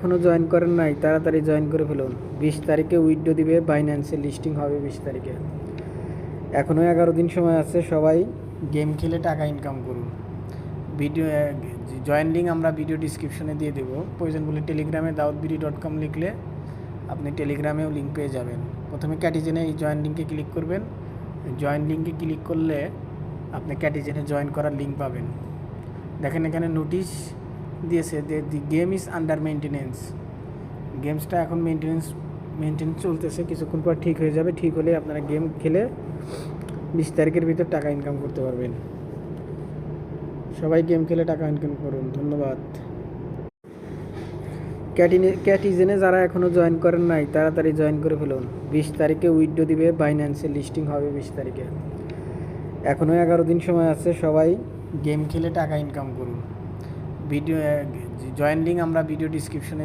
এখনও জয়েন করেন নাই তাড়াতাড়ি জয়েন করে ফেলুন। 20 তারিখে উইথড্র দিবে, বাইন্যান্সে লিস্টিং হবে 20 তারিখে। এখনও 11 দিন সময় আছে, সবাই গেম খেলে টাকা ইনকাম করুন। ভিডিও জয়েন লিঙ্ক আমরা ভিডিও ডিসক্রিপশনে দিয়ে দেবো। প্রয়োজন বলে টেলিগ্রামে dawoodbiri.com লিখলে আপনি টেলিগ্রামেও লিঙ্ক পেয়ে যাবেন। প্রথমে ক্যাটিজেনে এই জয়েন লিঙ্কে ক্লিক করবেন। জয়েন লিঙ্কে ক্লিক করলে আপনি ক্যাটিজেনে জয়েন করার লিঙ্ক পাবেন। দেখেন এখানে নোটিশ দিয়েছে যে the game is under maintenance. গেমসটা এখন মেনটেন চলতেছে, কিছুক্ষণ পর ঠিক হয়ে যাবে। ঠিক হলে আপনারা গেম খেলে 20 তারিখের ভিতর টাকা ইনকাম করতে পারবেন। সবাই গেম খেলে টাকা ইনকাম করুন। ধন্যবাদ। ক্যাটিজেনে যারা এখনও জয়েন করেন নাই তাড়াতাড়ি জয়েন করে ফেলুন। 20 তারিখে উইথড্র দিবে, বাইন্যান্সে লিস্টিং হবে 20 তারিখে। এখনও 11 দিন সময় আছে, সবাই গেম খেলে টাকা ইনকাম করুন। ভিডিও জয়েন লিঙ্ক আমরা ভিডিও ডিসক্রিপশনে